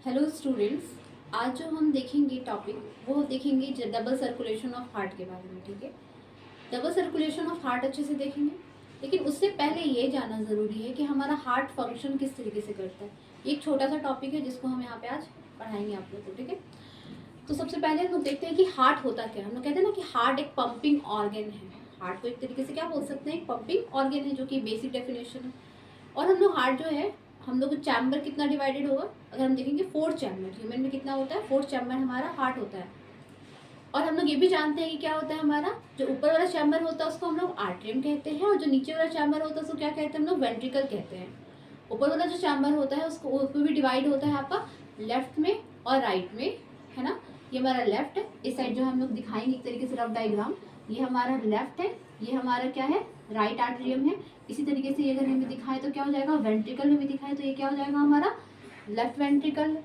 Hello students. आज जो हम देखेंगे टॉपिक वो देखेंगे डबल सर्कुलेशन ऑफ हार्ट के बारे में। ठीक है, डबल सर्कुलेशन ऑफ हार्ट अच्छे से देखेंगे, लेकिन उससे पहले ये जानना ज़रूरी है कि हमारा हार्ट फंक्शन किस तरीके से करता है। एक छोटा सा टॉपिक है जिसको हम यहाँ पे आज पढ़ाएंगे आप लोग को। ठीक है, तो सबसे पहले हम लोग देखते हैं कि हार्ट होता क्या है। हम लोग कहते हैं ना कि हार्ट एक पंपिंग ऑर्गन है। हार्ट को एक तरीके से क्या बोल सकते हैं, एक पंपिंग ऑर्गन है, जो कि बेसिक डेफिनेशन है। और हम लोग हार्ट जो है, हम लोग चैम्बर कितना डिवाइडेड होगा, अगर हम देखेंगे 4 चैम्बर। ह्यूमन में कितना होता है, 4 चैम्बर हमारा हार्ट होता है। और हम लोग ये भी जानते हैं कि क्या होता है, हमारा जो ऊपर वाला चैम्बर होता है उसको हम लोग आर्टरियम कहते हैं, और जो नीचे वाला चैम्बर होता है उसको क्या कहते हैं, हम लोग वेंट्रिकल कहते हैं। ऊपर वाला जो चैम्बर होता है उसको उसको भी डिवाइड होता है आपका लेफ्ट में और राइट में, है ना। ये हमारा लेफ्ट है, इस साइड जो हम लोग दिखाएंगे एक तरीके से रफ डायग्राम। ये हमारा लेफ्ट है, ये हमारा क्या है, राइट आर्टरियम है। इसी तरीके से अगर हमें दिखाए तो क्या हो जाएगा, वेंट्रिकल में भी दिखाए तो ये क्या हो जाएगा, हमारा लेफ्ट वेंट्रिकल।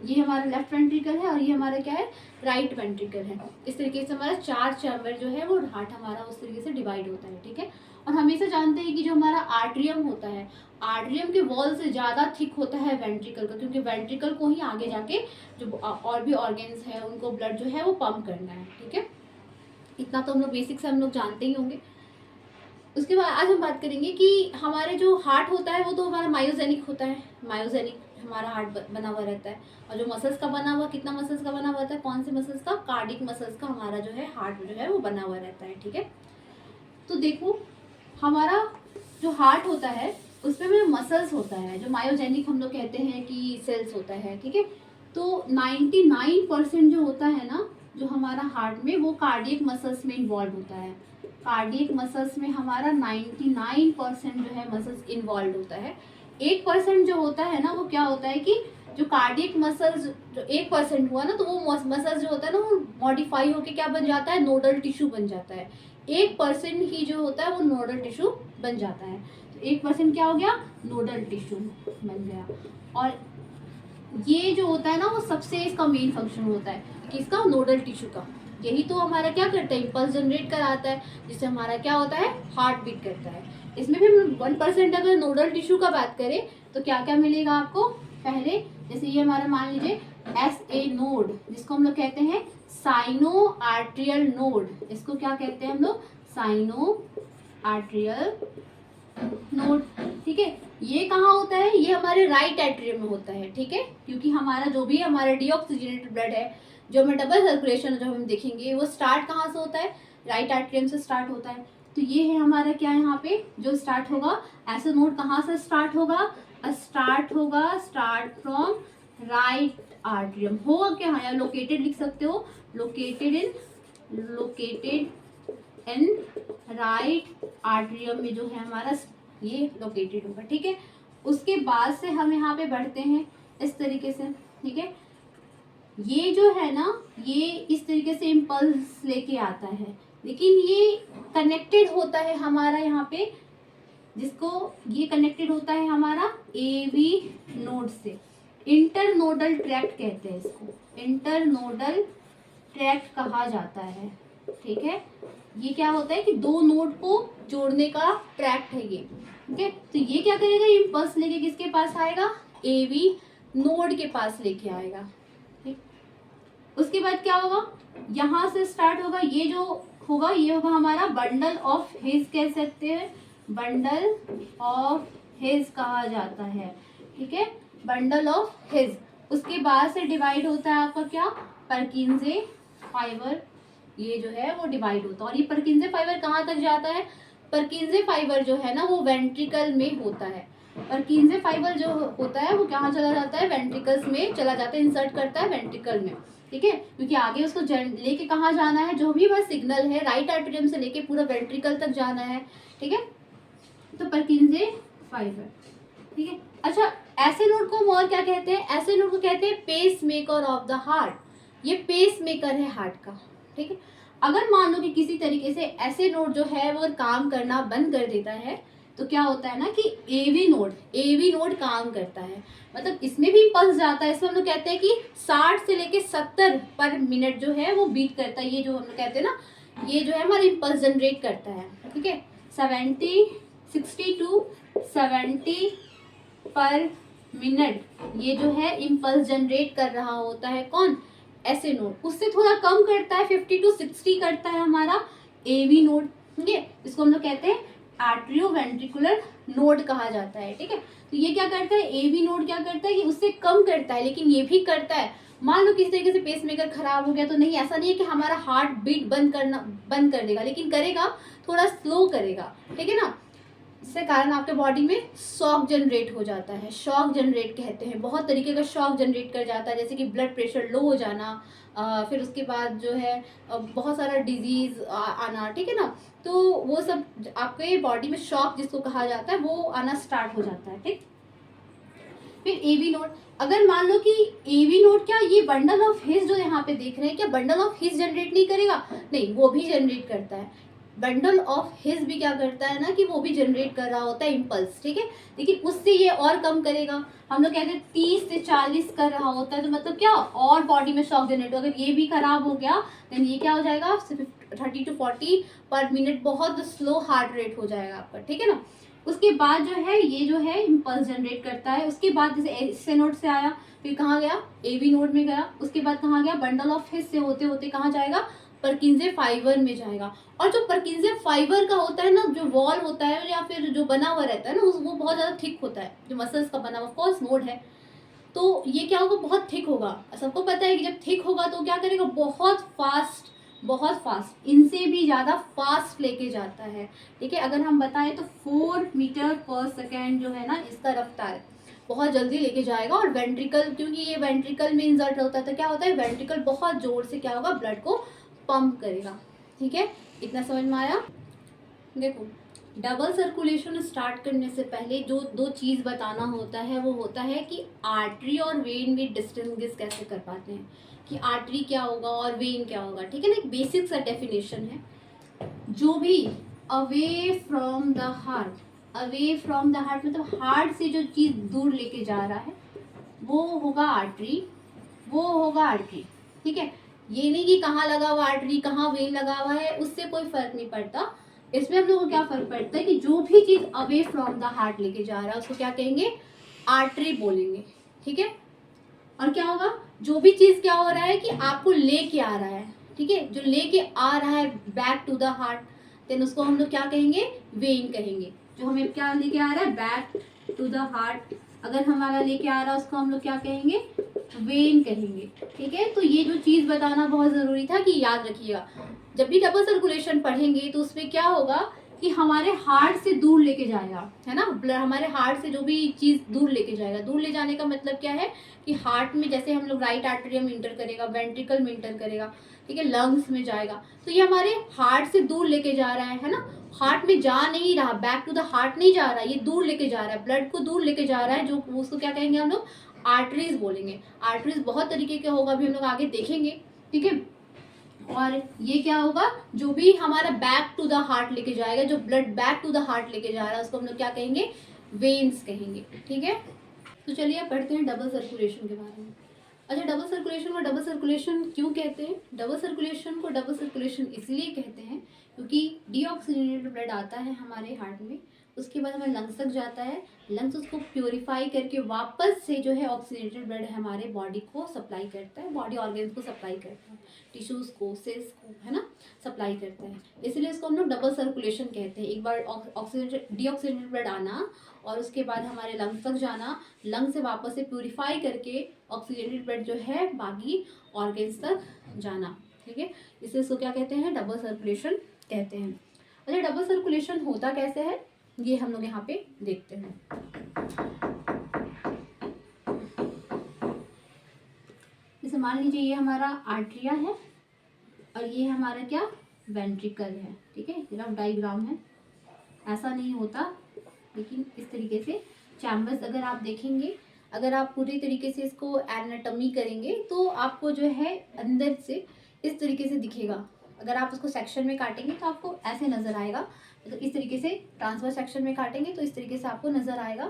ये हमारा लेफ्ट वेंट्रिकल है और ये हमारा क्या है, राइट वेंट्रिकल है। इस तरीके से हमारा 4 चैम्बर जो है वो हार्ट हमारा उस तरीके से डिवाइड होता है। ठीक है, और हमेशा जानते हैं कि जो हमारा आर्टरियम होता है, आर्टरियम के वॉल से ज़्यादा थिक होता है वेंट्रिकल का, क्योंकि वेंट्रिकल को ही आगे जाके जो और भी ऑर्गन्स है उनको ब्लड जो है वो पंप करना है। ठीक है, इतना तो हम लोग बेसिक से हम लोग जानते ही होंगे। उसके बाद आज हम बात करेंगे कि हमारे जो हार्ट होता है वो तो हमारा मायोजेनिक होता है। मायोजेनिक हमारा हार्ट बना हुआ रहता है। और जो मसल्स का बना हुआ, कितना मसल्स का बना हुआ रहता है, कौन से मसल्स का, कार्डिक मसल्स का हमारा जो है हार्ट जो है वो बना हुआ रहता है। ठीक है, तो देखो हमारा जो हार्ट होता है उसमें में मसल्स होता है, जो मायोजेनिक हम लोग कहते हैं कि सेल्स होता है। ठीक है, तो 99% जो होता है ना, जो हमारा हार्ट में, वो कार्डियक मसल्स में इन्वॉल्व होता है। कार्डियक मसल्स में हमारा 99% जो है मसल्स इन्वॉल्व होता है। 1% जो होता है ना, वो क्या होता है कि जो कार्डियक मसल्स जो 1% हुआ ना, तो वो मसल्स जो होता है ना वो मॉडिफाई होके क्या बन जाता है, नोडल टिश्यू बन जाता है। 1% ही जो होता है वो नोडल टिश्यू बन जाता है। तो 1% क्या हो गया, नोडल टिश्यू बन गया। और ये जो होता है ना वो सबसे इसका मेन फंक्शन होता है, किसका, नोडल टिश्यू का। यही तो हमारा क्या करता है, इम्पल्स जनरेट कराता है, जिससे हमारा क्या होता है, हार्ट बीट करता है। इसमें भी 1% अगर नोडल टिश्यू का बात करें तो क्या क्या मिलेगा आपको। पहले जैसे ये हमारा मान लीजिए SA नोड, जिसको हम लोग कहते हैं साइनो आर्ट्रियल नोड। इसको क्या कहते हैं हम लोग, साइनो आर्ट्रियल नोड। ठीक है, ये कहाँ होता है, ये हमारे राइट एट्रियम में होता है। ठीक है, क्योंकि हमारा जो भी हमारा डीऑक्सीजनेटेड ब्लड है, जो हमें डबल सर्कुलेशन जो हम देखेंगे, वो स्टार्ट कहाँ से होता है, राइट एट्रियम से स्टार्ट होता है। तो ये है हमारा क्या, यहाँ पे जो स्टार्ट होगा, ऐसे नोड कहाँ से स्टार्ट होगा, स्टार्ट फ्रॉम राइट आर्ट्रियम। होगा क्या, यहाँ लोकेटेड लिख सकते हो, लोकेटेड इन राइट आर्ट्रियम में जो है हमारा ये लोकेटेड होगा। ठीक है, उसके बाद से हम यहाँ पे बढ़ते हैं इस तरीके से। ठीक है, ये जो है ना, ये इस तरीके से इम्पल्स लेके आता है, लेकिन ये कनेक्टेड होता है हमारा यहाँ पे, जिसको ये कनेक्टेड होता है हमारा AV नोड से। इंटरनोडल ट्रैक्ट कहते हैं इसको, इंटरनोडल ट्रैक्ट कहा जाता है। ठीक है, ये क्या होता है कि दो नोड को जोड़ने का ट्रैक्ट है ये। ठीक है, तो ये क्या करेगा, इम्पल्स लेके किसके पास आएगा, AV नोड के पास लेके आएगा। ठीक, उसके बाद क्या होगा, यहाँ से स्टार्ट होगा, ये जो होगा ये होगा हमारा बंडल ऑफ हिज कह सकते हैं, बंडल ऑफ हिज कहा जाता है। ठीक है, बंडल ऑफ हिज। उसके बाद से डिवाइड होता है आपका क्या, परकिंजे फाइबर, ये जो है वो डिवाइड होता है। और ये परकिंजे फाइबर कहाँ तक जाता है, परकिंजे फाइबर जो है ना वो वेंट्रिकल में होता है। परकिंजे फाइबर जो होता है वो कहाँ चला जाता है, वेंट्रिकल्स में चला जाता है, इंसर्ट करता है वेंट्रिकल में। ठीक है, क्योंकि आगे उसको लेके कहाँ जाना है, जो भी बस सिग्नल है राइट आर्टरियम से लेके पूरा वेंट्रिकल तक जाना है। ठीक है, तो परकिंजे फाइबर। ठीक है, अच्छा ऐसे नोड को हम और क्या कहते हैं, ऐसे नोड को कहते हैं pacemaker of the heart. ये पेस मेकर है हार्ट का। ठीक है, अगर मान लो कि किसी तरीके से ऐसे नोड जो है वो काम करना बंद कर देता है, तो क्या होता है ना कि एवी नोड काम करता है, मतलब इसमें भी इम्पल्स जाता है। इसमें हम लोग कहते हैं कि 60 से लेके 70 पर मिनट जो है वो बीट करता है। ये जो हम लोग कहते हैं ना, ये जो है हमारा इम्पल्स जनरेट करता है। ठीक है, 60 to 70 पर मिनट ये जो है इम्पल्स जनरेट कर रहा होता है कौन, एसए नोड। उससे थोड़ा कम करता है, 50 to 60 करता है हमारा एवी नोड। ठीक है, इसको हम लोग कहते हैं आर्ट्रियोवेंट्रिकुलर नोड कहा जाता है। ठीक है, तो ये क्या करता है, एवी नोड क्या करता है कि उससे कम करता है, लेकिन ये भी करता है। मान लो किसी तरीके से पेसमेकर खराब हो गया तो नहीं, ऐसा नहीं है कि हमारा हार्ट बीट बंद कर देगा, लेकिन करेगा थोड़ा स्लो करेगा। ठीक है ना, इससे कारण आपके बॉडी में शॉक जनरेट हो जाता है। शॉक जनरेट कहते हैं, बहुत तरीके का शॉक जनरेट कर जाता है, जैसे कि ब्लड प्रेशर लो हो जाना, फिर उसके बाद जो है बहुत सारा डिजीज आना। ठीक है ना, तो वो सब आपके बॉडी में शॉक जिसको कहा जाता है वो आना स्टार्ट हो जाता है। ठीक, फिर एवी नोड, अगर मान लो कि एवी नोड क्या, ये बंडल ऑफ हिज जो यहाँ पे देख रहे हैं, क्या बंडल ऑफ हिज जनरेट नहीं करेगा, नहीं वो भी जनरेट करता है। बंडल ऑफ हिज भी क्या करता है ना कि वो भी जनरेट कर रहा होता है इम्पल्स। ठीक है, लेकिन उससे ये और कम करेगा। हम लोग कहते हैं 30 से 40 कर रहा होता है, तो मतलब क्या और बॉडी में शॉक जनरेट हो। अगर ये भी खराब हो गया देन ये क्या हो जाएगा, 30 to 40 पर मिनट, बहुत स्लो हार्ट रेट हो जाएगा आपका। ठीक है ना, उसके बाद जो है ये जो है इम्पल्स जनरेट करता है। उसके बाद जैसे एसए नोड से आया, फिर कहाँ गया, एवी नोड में गया, उसके बाद कहाँ गया, बंडल ऑफ हिज से होते होते कहाँ जाएगा, परकिंजे फाइबर में जाएगा। और जो परकिंजे फाइबर का होता है ना, जो वॉल होता है या फिर जो बना हुआ रहता है ना, वो बहुत ज़्यादा थिक होता है, जो मसल्स का बना हुआ ऑफ कोर्स नोड है। तो ये क्या होगा, बहुत थिक होगा। सबको पता है कि जब थिक होगा तो क्या करेगा, बहुत फास्ट, इनसे भी ज़्यादा फास्ट लेके जाता है। ठीक है, अगर हम बताएं तो 4 मीटर पर सेकेंड जो है ना इसका रफ्तार, बहुत जल्दी लेके जाएगा। और वेंट्रिकल, क्योंकि ये वेंट्रिकल में इंसर्ट होता है तो क्या होता है, वेंट्रिकल बहुत जोर से क्या होगा, ब्लड को पंप करेगा। ठीक है, इतना समझ में आया। देखो, डबल सर्कुलेशन स्टार्ट करने से पहले जो दो चीज़ बताना होता है वो होता है कि आर्टरी और वेन में डिस्टिंग्विश कैसे कर पाते हैं, कि आर्टरी क्या होगा और वेन क्या होगा। ठीक है ना, एक बेसिक सा डेफिनेशन है, जो भी अवे फ्रॉम द हार्ट मतलब हार्ट से जो चीज़ दूर लेके जा रहा है वो होगा आर्टरी, वो होगा आर्टरी। ठीक है, ये नहीं कि कहाँ लगा हुआ आर्टरी, कहाँ वेन लगा हुआ है, उससे कोई फर्क नहीं पड़ता। इसमें हम लोगों को क्या फर्क पड़ता है कि जो भी चीज अवे फ्रॉम द हार्ट लेके जा रहा है उसको क्या कहेंगे, आर्टरी बोलेंगे। ठीक है, और क्या होगा, जो भी चीज क्या हो रहा है कि आपको लेके आ रहा है, ठीक है, जो लेके आ रहा है back to the heart, then उसको हम लोग क्या कहेंगे, वेन कहेंगे। जो हमें क्या लेके आ रहा है, बैक टू द हार्ट, अगर हमारा लेके आ रहा है उसको हम लोग क्या कहेंगे, वेन कहेंगे। ठीक है, तो ये जो चीज बताना बहुत जरूरी था कि याद रखिएगा, जब भी डबल सर्कुलेशन पढ़ेंगे तो उसमें क्या होगा कि हमारे हार्ट से दूर लेके जाएगा, है ना, हमारे हार्ट से जो भी चीज दूर लेके जाएगा। दूर ले जाने का मतलब क्या है कि हार्ट में जैसे हम लोग राइट आर्टरियम इंटर करेगा, वेंट्रिकल में इंटर करेगा, ठीक है, लंग्स में जाएगा, तो ये हमारे हार्ट से दूर लेके जा रहा है ना, हार्ट में जा नहीं रहा, बैक टू द हार्ट नहीं जा रहा, ये दूर लेके जा रहा है, ब्लड को दूर लेके जा रहा है, जो उसको क्या कहेंगे हम लोग, आर्टरीज बोलेंगे। आर्टरीज बहुत तरीके के होगा, अभी हम लोग आगे देखेंगे। ठीक है, और ये क्या होगा, जो भी हमारा बैक टू द हार्ट लेके जाएगा, जो blood back to the heart लेके जा रहा है उसको हम लोग क्या कहेंगे, वेन्स कहेंगे। ठीक है, तो चलिए अब पढ़ते हैं डबल सर्कुलेशन के बारे में। अच्छा, डबल सर्कुलेशन क्यों कहते हैं, डबल सर्कुलेशन को डबल सर्कुलेशन इसलिए कहते हैं क्योंकि डीऑक्सीजनेटेड ब्लड आता है हमारे हार्ट में, उसके बाद हमारे लंग्स तक जाता है, लंग्स उसको प्योरीफाई करके वापस से जो है ऑक्सीजनेटेड ब्लड हमारे बॉडी को सप्लाई करता है, बॉडी ऑर्गन्स को सप्लाई करता है, टिश्यूज़ को, सेल्स को, है ना, सप्लाई करता है। इसलिए इसको हम लोग डबल सर्कुलेशन कहते हैं। एक बार ऑक्सीजनेटेड डीऑक्सीजनेटेड ब्लड आना और उसके बाद हमारे लंग्स तक जाना, लंग से वापस से प्यूरिफाई करके ऑक्सीजनेटेड ब्लड जो है बाकी ऑर्गन्स तक जाना। ठीक है, इसे इसको क्या कहते हैं, डबल सर्कुलेशन कहते हैं। अच्छा, डबल सर्कुलेशन होता कैसे है ये हम लोग यहाँ पे देखते हैं। जैसे मान लीजिए ये हमारा आर्ट्रिया है और ये हमारा क्या, वेंट्रिकल है। ठीक है, रफ डायग्राम है, ऐसा नहीं होता, लेकिन इस तरीके से चैम्बर्स अगर आप देखेंगे, अगर आप पूरी तरीके से इसको एनाटॉमी करेंगे तो आपको जो है अंदर से इस तरीके से दिखेगा। अगर आप उसको सेक्शन में काटेंगे तो आपको ऐसे नज़र आएगा, तो इस तरीके से ट्रांसफर सेक्शन में काटेंगे तो इस तरीके से आपको नज़र आएगा।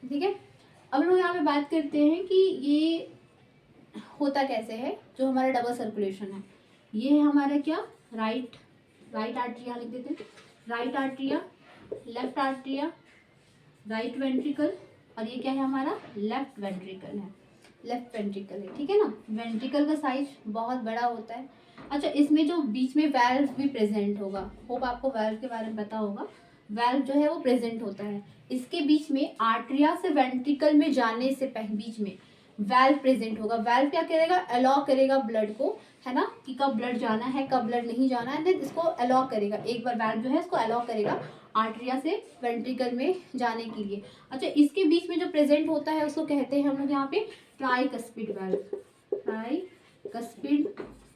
ठीक है, अब लोग यहाँ पे बात करते हैं कि ये होता कैसे है, जो हमारा डबल सर्कुलेशन है। ये है हमारा क्या, राइट आर्ट्रिया लिख देते हैं, right atria, left atria, right ventricle, और ये क्या है हमारा लेफ्ट वेंट्रिकल है, लेफ्ट वेंट्रिकल है, ठीक है ना। वेंट्रिकल का साइज बहुत बड़ा होता है। अच्छा, इसमें जो बीच में वैल्व भी प्रेजेंट होगा, होप आपको वैल्व के बारे में पता होगा। वैल्व जो है वो प्रेजेंट होता है, इसके बीच में आर्टरिया से वेंट्रिकल में जाने से बीच में वैल्व प्रेजेंट होगा। वैल्व क्या करेगा, अलाउ करेगा ब्लड को, है ना, कि कब ब्लड जाना है कब ब्लड नहीं जाना है, देन इसको अलाउ करेगा। एक बार वैल्व जो है इसको अलाउ करेगा आर्टरिया से वेंट्रिकल में जाने के लिए। अच्छा, इसके बीच में जो प्रेजेंट होता है उसको कहते हैं हम लोग यहाँ पे ट्राइकस्पिड वैल्व, ट्राइकस्पिड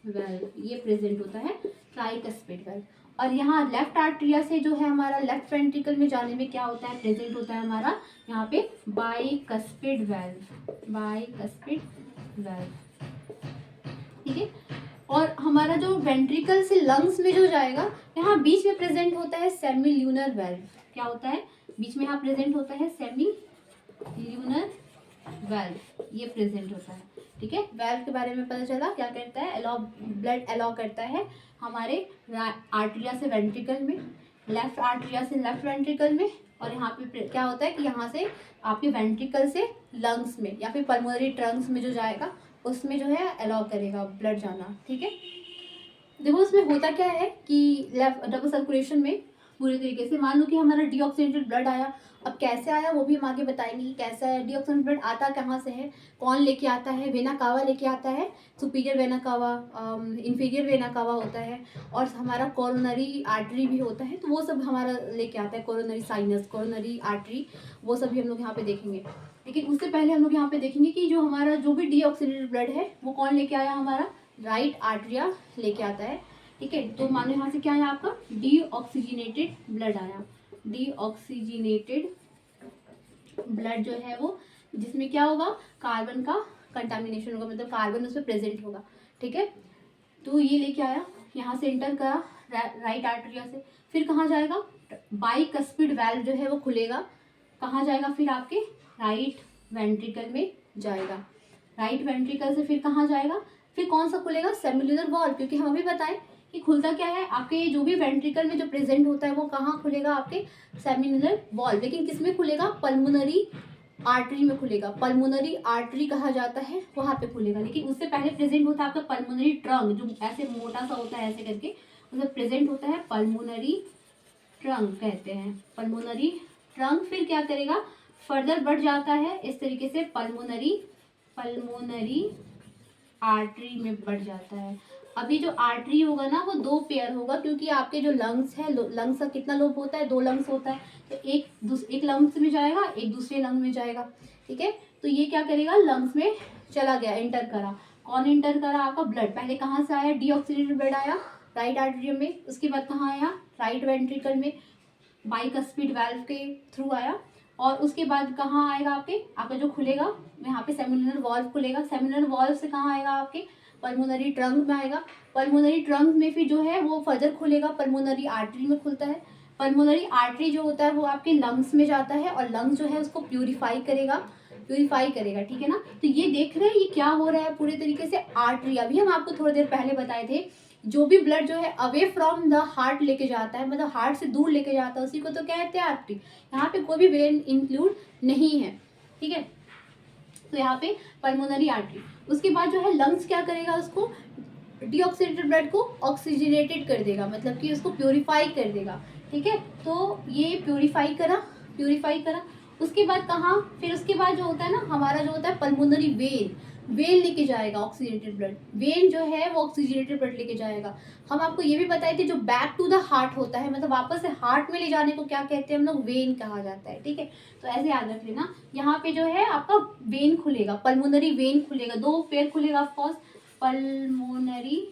वैल्व ये प्रेजेंट होता है, ट्राइकस्पिड वैल्व। और यहाँ लेफ्ट आर्टरिया से जो है हमारा लेफ्ट वेंट्रिकल में जाने में क्या होता है, प्रेजेंट होता है हमारा यहाँ पे बाइकस्पिड वैल्व, बाइकस्पिड वैल्व, ठीक है। और हमारा जो वेंट्रिकल से लंग्स में जो जाएगा, यहाँ बीच में प्रेजेंट होता है सेमी ल्यूनर वैल्व। क्या होता है, बीच में यहाँ प्रेजेंट होता है सेमी ल्यूनर वैल्व, ये प्रेजेंट होता है, ठीक है। वैल्व के बारे में पता चला, क्या करता है, अलाउ, ब्लड अलाउ करता है हमारे आर्टरिया से वेंट्रिकल में, लेफ्ट आर्टरिया से लेफ्ट वेंट्रिकल में। और यहाँ पे क्या होता है कि यहाँ से आपके वेंट्रिकल से लंग्स में या फिर पल्मोनरी ट्रंक्स में जो जाएगा उसमें जो है अलाउ करेगा ब्लड जाना, ठीक है। देखो उसमें होता क्या है कि लेफ्ट डबल सर्कुलेशन में पूरे तरीके से, मान लो कि हमारा डीऑक्सीजनेटेड ब्लड आया, अब कैसे आया वो भी हम आगे बताएंगे कि कैसा है। डीऑक्सीजनेटेड ब्लड आता कहाँ से है, कौन लेके आता है, वेना कावा लेके आता है, superior vena cava, inferior vena cava होता है, और हमारा कोरोनरी आर्टरी भी होता है, तो वो सब हमारा लेके आता है, कोरोनरी साइनस, कोरोनरी आर्टरी, वो सब भी हम लोग यहाँ पे देखेंगे। लेकिन उससे पहले हम लोग यहाँ पे देखेंगे कि जो हमारा जो भी डीऑक्सीजनेटेड ब्लड है वो कौन लेके आया, हमारा राइट आर्टरिया लेके आता है, ठीक है। तो मान लो यहाँ से क्या आया आपका, डीऑक्सीजनेटेड ब्लड आया, डीऑक्सीजनेटेड ब्लड जो है वो, जिसमें क्या होगा, कार्बन का कंटामिनेशन होगा, मतलब कार्बन उसमें प्रेजेंट होगा, ठीक है। तो ये लेके आया, यहाँ से एंटर करा राइट आर्टरिया से, फिर कहाँ जाएगा, बाइकस्पिड वैल्व जो है वो खुलेगा, कहाँ जाएगा, फिर आपके राइट वेंट्रिकल में जाएगा, राइट वेंट्रिकल से फिर कहाँ जाएगा, फिर कौन सा खुलेगा, सेमिल्यूनर वॉल्व, क्योंकि हम अभी बताएं कि खुलता क्या है, आपके जो भी वेंट्रिकल में जो प्रेजेंट होता है वो कहाँ खुलेगा, आपके सेमिल्यूनर वॉल्व। लेकिन किस में खुलेगा, पल्मोनरी आर्टरी में खुलेगा, पल्मोनरी आर्टरी कहा जाता है वहाँ पे खुलेगा। लेकिन उससे पहले प्रेजेंट होता है आपका पल्मोनरी ट्रंक, जो ऐसे मोटा सा होता है ऐसे करके, उसमें प्रेजेंट होता है पल्मोनरी ट्रंक कहते हैं, पल्मोनरी ट्रंक। फिर क्या करेगा, फर्दर बढ़ जाता है इस तरीके से पल्मोनरी आर्टरी में बढ़ जाता है। अभी जो आर्टरी होगा ना वो दो पेयर होगा, क्योंकि आपके जो लंग्स है, लंग्स का कितना लोब होता है, दो लंग्स होता है, तो एक लंग्स में जाएगा, एक दूसरे लंग में जाएगा, ठीक है। तो ये क्या करेगा, लंग्स में चला गया, एंटर करा, कौन एंटर करा, आपका ब्लड। पहले कहाँ से आया, डीऑक्सीजनेटेड ब्लड आया राइट आर्टरियम में, उसके बाद कहाँ आया, राइट वेंट्रिकल में बाइकस्पिड वैल्व के थ्रू आया, और उसके बाद कहाँ आएगा, आपका जो खुलेगा यहाँ पे सेमिल्यूनर वॉल्व खुलेगा, सेमिल्यूनर वॉल्व से कहाँ आएगा, आपके पल्मोनरी ट्रंक में आएगा, पल्मोनरी ट्रंक में फिर जो है वो फर्दर खुलेगा, पल्मोनरी आर्टरी में खुलता है। पल्मोनरी आर्टरी जो होता है वो आपके लंग्स में जाता है, और लंग्स जो है उसको प्यूरिफाई करेगा, ठीक है ना। तो ये देख रहे हैं ये क्या हो रहा है पूरे तरीके से, आर्टरी। अभी हम आपको थोड़ी देर पहले बताए थे, जो भी ब्लड जो है अवे फ्रॉम द हार्ट लेके जाता है, मतलब हार्ट से दूर लेके जाता है, उसी को तो कहते हैं आर्टरी। यहाँ पे कोई भी वेन इंक्लूड नहीं है, ठीक है। तो यहाँ पे पल्मोनरी आर्टरी। उसके बाद जो है लंग्स क्या करेगा, उसको डीऑक्सीजनेटेड ब्लड को ऑक्सीजनेटेड कर देगा, मतलब कि उसको प्योरीफाई कर देगा, ठीक है। तो ये प्योरीफाई करा। उसके बाद कहाँ, फिर उसके बाद जो होता है ना हमारा जो होता है पल्मोनरी वेन लेके जाएगा ऑक्सीजनेटेड ब्लड, वेन जो है वो ऑक्सीजनेटेड ब्लड लेके जाएगा। हम आपको ये भी बताए थे, जो बैक टू द हार्ट होता है, मतलब वापस से हार्ट में ले जाने को क्या कहते हैं हम लोग, वेन कहा जाता है, ठीक है। तो ऐसे याद रख लेना, यहाँ पे जो है आपका वेन खुलेगा, पल्मोनरी वेन खुलेगा, दो पेयर खुलेगा ऑफकोर्स, पल्मोनरी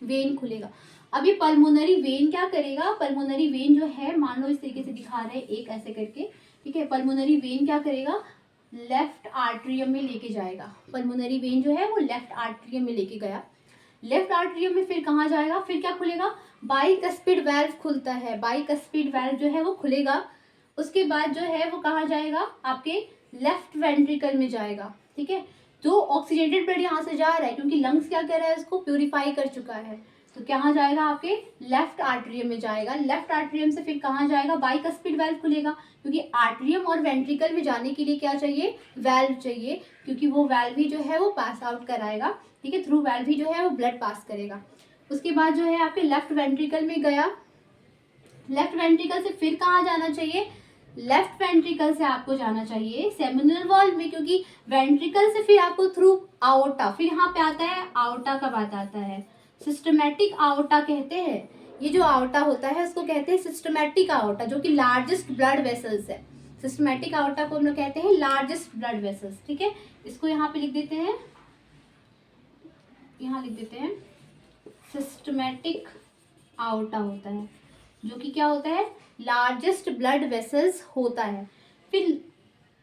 वेन खुलेगा। अभी पल्मोनरी वेन क्या करेगा, पल्मोनरी वेन जो है, मान लो इस तरीके से दिखा रहे हैं एक ऐसे करके, ठीक है। पल्मोनरी वेन क्या करेगा, लेफ्ट आर्टरियम में लेके जाएगा, पल्मोनरी वेन जो है वो लेफ्ट आर्टरियम में लेके गया, लेफ्ट आर्टरियम में फिर कहाँ जाएगा, फिर क्या खुलेगा, बाइकस्पिड वैल्व खुलता है, बाइकस्पिड वैल्व जो है वो खुलेगा। उसके बाद जो है वो कहाँ जाएगा, आपके लेफ्ट वेंट्रिकल में जाएगा, ठीक है। जो ऑक्सीजनेटेड ब्लड यहाँ से जा रहा है, क्योंकि लंग्स क्या कर रहा है, उसको प्यूरिफाई कर चुका है, तो तो कहाँ जाएगा, आपके लेफ्ट आर्टरियम में जाएगा। लेफ्ट आर्टरियम से फिर कहाँ जाएगा, बाइकस्पिड वाल्व खुलेगा, क्योंकि आर्टरियम और वेंट्रिकल में जाने के लिए क्या चाहिए, वेल्व चाहिए, क्योंकि वो वेल्व ही जो है वो पास आउट कराएगा, ठीक है, थ्रू वेल्व ही जो है वो ब्लड पास करेगा। उसके बाद जो है आपके लेफ्ट वेंट्रिकल में गया, लेफ्ट वेंट्रिकल से फिर कहाँ जाना चाहिए, लेफ्ट वेंट्रिकल से आपको जाना चाहिए सेमिनल वॉल्व में, क्योंकि वेंट्रिकल से फिर आपको थ्रू आओर्टा, फिर यहाँ पे आता है आओर्टा का बात आता है, सिस्टमैटिक आओर्टा कहते हैं। ये जो आओर्टा होता है उसको कहते हैं सिस्टमैटिक आओर्टा, जो कि लार्जेस्ट ब्लड वेसल्स है। सिस्टमैटिक आओर्टा को हम लोग कहते हैं लार्जेस्ट ब्लड वेसल्स, ठीक है। इसको यहाँ पे लिख देते हैं, यहाँ लिख देते हैं सिस्टमैटिक आओर्टा होता है, जो कि क्या होता है, लार्जेस्ट ब्लड वेसल्स होता है। फिर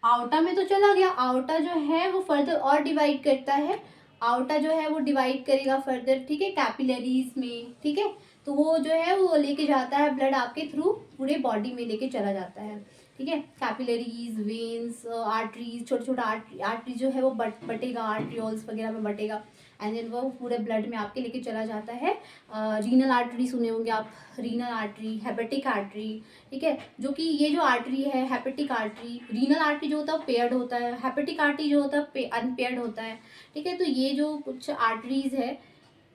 आउटा में तो चला गया, आउटा जो है वो फर्दर और डिवाइड करता है, आउटा जो है वो डिवाइड करेगा फर्दर, ठीक है, कैपिलरीज में, ठीक है। तो वो जो है वो लेके जाता है ब्लड आपके थ्रू पूरे बॉडी में लेके चला जाता है, ठीक है। कैपिलरीज, वेन्स, आर्टरीज, छोटा छोटा आर्टरी जो है वो बटेगा, आर्ट्रियोल्स वगैरह में बटेगा, एंड देन वो पूरे ब्लड में आपके लेके चला जाता है। रीनल आर्टरी सुने होंगे आप, रीनल आर्टरी, हेपेटिक आर्टरी, ठीक है, जो कि ये जो आर्टरी है हेपेटिक आर्टरी, रीनल आर्टरी जो होता है पेयर्ड होता है, हेपेटिक आर्टरी जो होता है अनपेयर्ड होता है, ठीक है। तो ये जो कुछ आर्टरीज है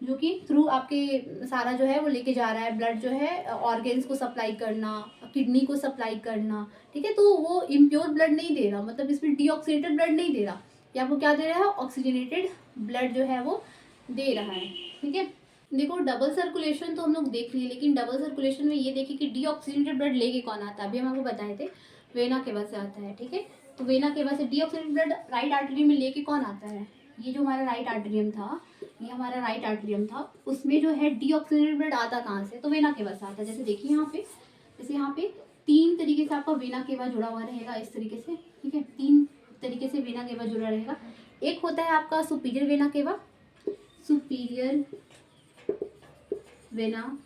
जो कि थ्रू आपके सारा जो है वो लेके जा रहा है ब्लड, जो है ऑर्गेन्स को सप्लाई करना, किडनी को सप्लाई करना, ठीक है। तो वो इम्प्योर ब्लड नहीं दे रहा, मतलब इसमें डीऑक्सीनेटेड ब्लड नहीं दे रहा, या वो क्या दे रहा है, ऑक्सीजनेटेड ब्लड जो है वो दे रहा है, ठीक है। देखो डबल सर्कुलेशन तो हम लोग देख लिए, लेकिन डबल सर्कुलेशन में ये देखिए कि डीऑक्सीजनेटेड ब्लड लेके कौन आता है, अभी हम आपको बताए थे वेना केवा से आता है, ठीक है। तो वेना केवा से डीऑक्सीजनेटेड ब्लड राइट आर्टरी में लेके कौन आता है, ये जो हमारा राइट आर्टरियम था, ये हमारा राइट आर्टरियम था, उसमें जो है डीऑक्सीजनेटेड ब्लड आता कहाँ से, तो वेना केवा से आता है। जैसे देखिए यहाँ पे, जैसे यहाँ पे 3 तरीके से आपका वेना केवा जुड़ा हुआ रहेगा, इस तरीके से, ठीक है, 3 तरीके से वेना केवा जुड़ा रहेगा। एक होता है आपका superior vena cava, superior vena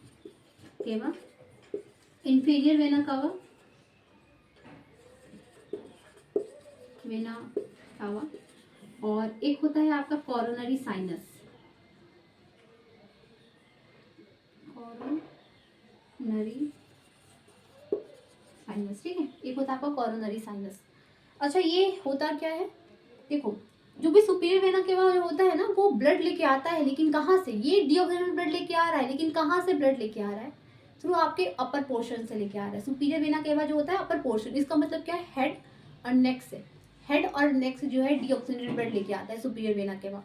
cava, inferior vena cava, vena cava, और एक होता है आपका कोरोनरी साइनस, कोरोनरी साइनस, ठीक है, एक होता है आपका कोरोनरी साइनस। अच्छा ये होता क्या है, देखो जो भी सुपीरियर वेना केवा जो होता है ना, वो ब्लड लेके आता है, लेकिन कहाँ से, ये डीऑक्सीजनेटेड ब्लड लेके आ रहा है, लेकिन कहाँ से ब्लड लेके आ रहा है, थ्रू आपके अपर पोर्शन से लेके आ रहा है। सुपीरियर वेना केवा जो होता है अपर पोर्शन, इसका मतलब क्या है, हेड और नेक से, हेड और नेक से जो है डीऑक्सीजनेटेड ब्लड लेके आता है superior vena cava.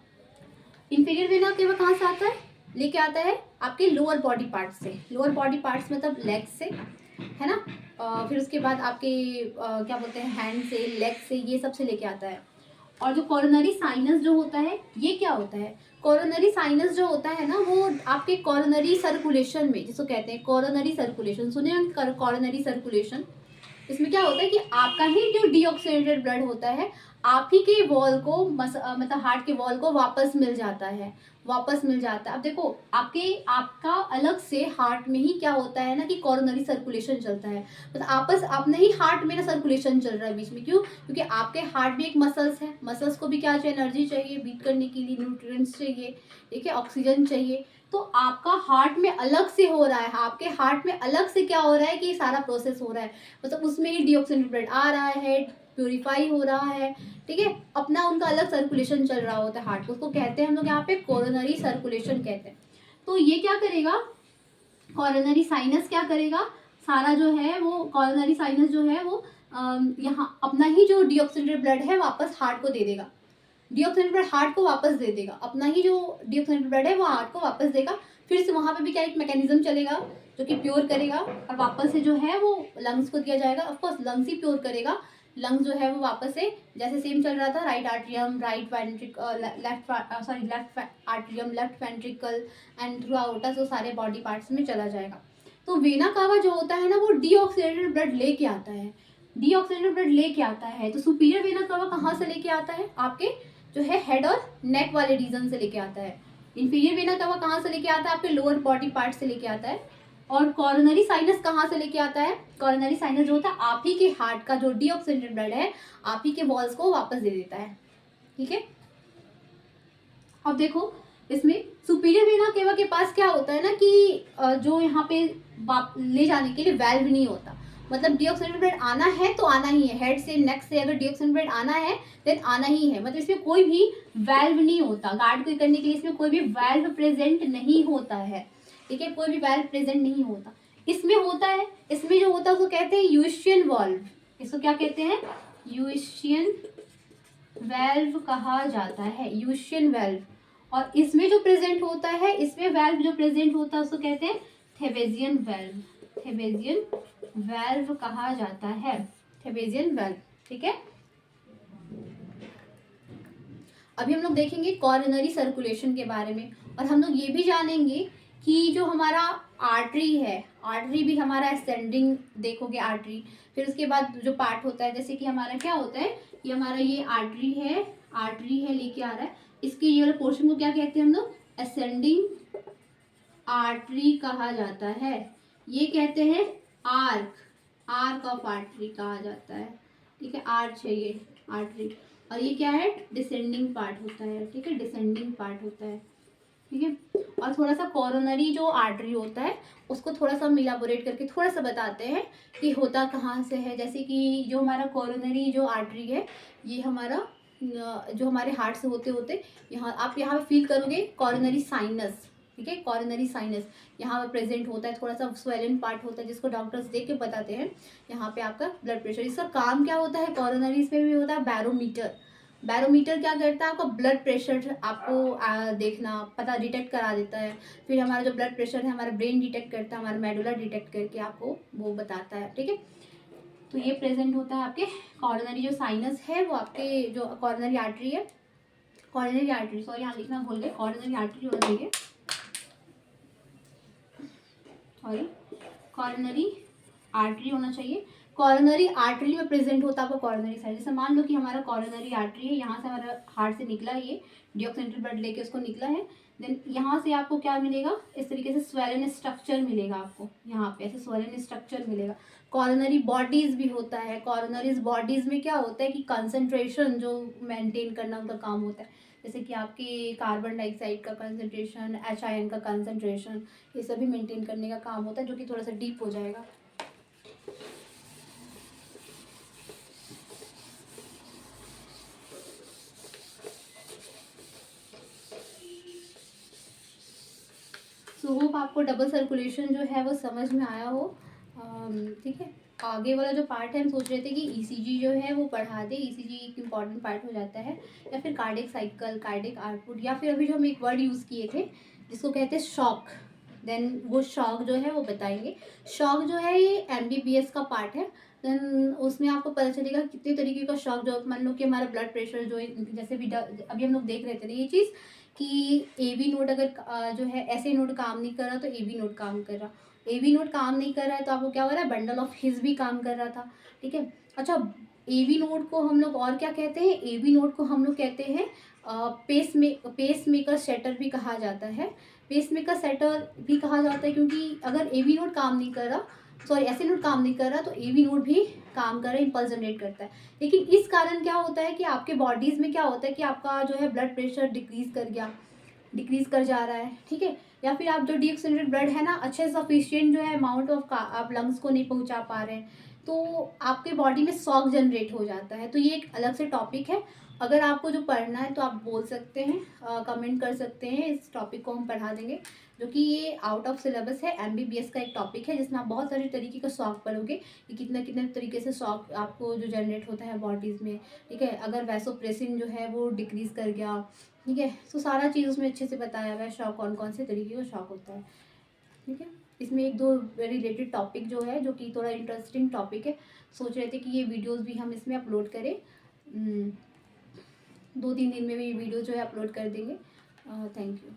Inferior vena cava कहाँ से आता है, लेके आता है आपके लोअर बॉडी पार्ट से, लोअर बॉडी पार्ट्स मतलब लेग से, है ना, फिर उसके बाद आपके क्या बोलते हैं, हैंड से, लेग से, ये सब से लेके आता है। और जो कोरोनरी साइनस जो होता है, ये क्या होता है, कोरोनरी साइनस जो होता है ना, वो आपके कोरोनरी सर्कुलेशन में, जिसको कहते हैं कोरोनरी सर्कुलेशन, सुने हम कोरोनरी सर्कुलेशन, इसमें क्या होता है कि आपका ही जो डीऑक्सीनेटेड ब्लड होता है आप ही के वॉल को मतलब हार्ट के वॉल को वापस मिल जाता है, वापस मिल जाता है। अब देखो आपका अलग से हार्ट में ही क्या होता है ना कि कोरोनरी सर्कुलेशन चलता है, मतलब आपस अपने ही हार्ट में ना सर्कुलेशन चल रहा है बीच में, क्यों, क्योंकि आपके हार्ट भी एक मसल्स है, मसल्स को भी क्या चाहिए, एनर्जी चाहिए बीट करने के लिए, न्यूट्रिएंट्स चाहिए, ठीक है, ऑक्सीजन चाहिए। तो आपका हार्ट में अलग से हो रहा है, आपके हार्ट में अलग से क्या हो रहा है कि सारा प्रोसेस हो रहा है, मतलब उसमें ही डीऑक्सीनेटेड ब्लड आ रहा है, प्योरीफाई हो रहा है, ठीक है, अपना उनका अलग सर्कुलेशन चल रहा होता है हार्ट को, उसको कहते हैं हम लोग यहाँ पे कोरोनरी सर्कुलेशन कहते हैं। तो ये क्या करेगा, कोरोनरी साइनस क्या करेगा, सारा जो है वो कोरोनरी साइनस जो है वो यहाँ अपना ही जो डीऑक्सीनेटेड ब्लड है वापस हार्ट को दे देगा, डीऑक्सीनेटेड ब्लड हार्ट को वापस दे देगा, अपना ही जो डीऑक्सीनेटेड ब्लड है वो हार्ट को वापस देगा। फिर से वहाँ पे भी क्या एक मैकेनिज्म चलेगा जो कि प्योर करेगा, और वापस से जो है वो लंग्स को दिया जाएगा, ऑफकोर्स लंग्स ही प्योर करेगा, लंग्स जो है वो वापस से जैसे सेम चल रहा था, right atrium, right ventricle, left atrium, left ventricle and through outta, तो सारे बॉडी पार्ट्स में चला जाएगा। तो वेना कावा जो होता है ना, वो डीऑक्सीनेटेड ब्लड लेके आता है, डीऑक्सीनेटेड ब्लड लेके आता है। तो सुपीरियर वेना कावा कहाँ से लेके आता है, आपके जो है हेड और नेक वाले रीजन से लेके आता है। इंफीरियर वेना कावा कहाँ से लेके आता है, आपके लोअर बॉडी पार्ट से लेके आता है। और कोरोनरी साइनस कहाँ से लेके आता है, कोरोनरी साइनस जो होता है आप ही के हार्ट का जो डीऑक्सीनेटेड ब्लड है आप ही के वॉल्स को वापस दे देता है, ठीक है। अब देखो इसमें सुपीरियर वेना केवा के पास क्या होता है ना कि जो यहाँ पे ले जाने के लिए वाल्व नहीं होता, मतलब डीऑक्सीजनेटेड ब्लड आना है तो आना ही है, हेड से नेक से अगर डीऑक्सीजनेटेड ब्लड आना है देन आना ही है, मतलब इसमें कोई भी वाल्व नहीं होता, गार्ड को करने के लिए इसमें कोई भी वाल्व प्रेजेंट नहीं होता है, ठीक है, कोई भी वाल्व प्रेजेंट नहीं होता। इसमें होता है, इसमें जो होता है उसको कहते हैं यूशियन वाल्व, इसको क्या कहते हैं, यूशियन वाल्व कहा जाता है, यूशियन वाल्व। और इसमें जो प्रेजेंट होता है, इसमें वाल्व जो प्रेजेंट होता है उसको कहते हैं थेबेजियन वाल्व, थेबेजियन वाल्व कहा जाता है, थेबेजियन वाल्व, ठीक है। अभी हम लोग देखेंगे कॉरोनरी सर्कुलेशन के बारे में, और हम लोग ये भी जानेंगे कि जो हमारा आर्टरी है, आर्टरी भी हमारा असेंडिंग देखोगे आर्टरी, फिर उसके बाद जो पार्ट होता है, जैसे कि हमारा क्या होता है, ये हमारा ये आर्टरी है, आर्टरी है लेके आ रहा है, इसके ये वाला पोर्शन को क्या कहते हैं हम लोग, असेंडिंग आर्टरी कहा जाता है, ये कहते हैं आर्क, आर्क ऑफ आर्टरी कहा जाता है, ठीक है, आर्च है ये आर्टरी, और ये क्या है, डिसेंडिंग पार्ट होता है, ठीक है, डिसेंडिंग पार्ट होता है, ठीक है। और थोड़ा सा कॉरोनरी जो आर्टरी होता है उसको थोड़ा सा हम इलाबोरेट करके थोड़ा सा बताते हैं कि होता कहाँ से है। जैसे कि जो हमारा कॉरोनरी जो आर्टरी है, ये हमारा जो हमारे हार्ट से होते होते यहाँ आप यहाँ पे फील करोगे कॉरोनरी साइनस, ठीक है, कॉरोनरी साइनस यहाँ पे प्रेजेंट होता है, थोड़ा सा स्वेलन पार्ट होता है जिसको डॉक्टर्स देख के बताते हैं। यहाँ पे आपका ब्लड प्रेशर, इसका काम क्या होता है, कॉरोनरीज में भी होता है बैरोमीटर, बैरोमीटर क्या करता है, आपका ब्लड प्रेशर आपको देखना पता डिटेक्ट करा देता है, फिर हमारा जो ब्लड प्रेशर है हमारा ब्रेन डिटेक्ट करता है, हमारा मेडुला डिटेक्ट करके आपको वो बताता है, ठीक है। तो ये प्रेजेंट होता है आपके कॉर्नरी जो साइनस है, वो आपके जो कॉर्नरी आर्टरी है, कॉर्नरी आर्टरी, सॉरी यहाँ लिखना भूल गए, कॉर्नरी आर्टरी होना चाहिए, सॉरी कॉर्नरी आर्टरी होना चाहिए, कॉर्नरी आर्टरी में प्रेजेंट होता है आपका कॉर्नरी साइड। जैसे मान लो कि हमारा कॉर्नरी आर्टरी है, यहाँ से हमारा हार्ट से निकला, ये डीऑक्सीजनेटेड ब्लड लेके उसको निकला है, देन यहाँ से आपको क्या मिलेगा, इस तरीके से स्वेलन स्ट्रक्चर मिलेगा आपको, यहाँ पे ऐसे स्वेलन स्ट्रक्चर मिलेगा। कॉर्नरी बॉडीज भी होता है, कॉर्नरीज बॉडीज में क्या होता है कि कंसंट्रेशन जो मेंटेन करना उनका काम होता है, जैसे कि आपके कार्बन डाइऑक्साइड का कंसंट्रेशन, एच आयन का कंसंट्रेशन, ये सभी मेंटेन करने का काम होता है, जो कि थोड़ा सा डीप हो जाएगा। सो होप आपको डबल सर्कुलेशन जो है वो समझ में आया हो, ठीक है। आगे वाला जो पार्ट है हम सोच रहे थे कि ईसीजी जो है वो पढ़ा दे, ईसीजी एक इम्पॉर्टेंट पार्ट हो जाता है, या फिर कार्डिक साइकिल, कार्डिक आउटपुट, या फिर अभी जो हम एक वर्ड यूज़ किए थे जिसको कहते हैं शॉक, देन वो शॉक जो है वो बताएंगे। शॉक जो है ये एमबीबीएस का पार्ट है, देन उसमें आपको पता चलेगा कितने तरीके का शॉक, जो मान लो कि हमारा ब्लड प्रेशर जो जैसे भी अभी हम लोग देख रहे थे ना ये चीज़ कि एवी नोड अगर जो है ऐसे नोड काम नहीं कर रहा तो एवी नोड काम कर रहा, एवी नोड काम नहीं कर रहा है तो आपको क्या हो रहा है, बंडल ऑफ हिज भी काम कर रहा था, ठीक है। अच्छा, एवी नोड को हम लोग और क्या कहते हैं, एवी नोड को हम लोग कहते हैं पेस मेकर सेटर भी कहा जाता है, पेस मेकर सेटर भी कहा जाता है, क्योंकि अगर एवी नोड काम नहीं कर रहा, सॉरी ऐसे नोड काम नहीं कर रहा तो एवी नोड भी काम कर रहा है, इम्पल्स जनरेट करता है। लेकिन इस कारण क्या होता है कि आपके बॉडीज़ में क्या होता है कि आपका जो है ब्लड प्रेशर डिक्रीज कर गया, डिक्रीज कर जा रहा है, ठीक है, या फिर आप जो डीऑक्सीजनेटेड ब्लड है ना अच्छे सफिशिएंट जो है अमाउंट ऑफ आप लंग्स को नहीं पहुंचा पा रहे हैं, तो आपके बॉडी में शॉक जनरेट हो जाता है। तो ये एक अलग से टॉपिक है, अगर आपको जो पढ़ना है तो आप बोल सकते हैं, कमेंट कर सकते हैं, इस टॉपिक को हम पढ़ा देंगे, जो कि ये आउट ऑफ सिलेबस है, एमबीबीएस का एक टॉपिक है जिसमें आप बहुत सारे तरीके का शॉक पढ़ोगे कि कितने कितने तरीके से शॉक आपको जो जनरेट होता है बॉडीज़ में, ठीक है, अगर वैसोप्रेसिन जो है वो डिक्रीज कर गया, ठीक है, तो सारा चीज़ उसमें अच्छे से बताया हुआ है, शॉक कौन कौन से तरीके का शॉक होता है, ठीक है। इसमें एक दो रिलेटेड टॉपिक जो है जो कि थोड़ा इंटरेस्टिंग टॉपिक है, सोच रहे थे कि ये वीडियोस भी हम इसमें अपलोड करें, 2-3 दिन में भी वीडियो जो है अपलोड कर देंगे। Thank you.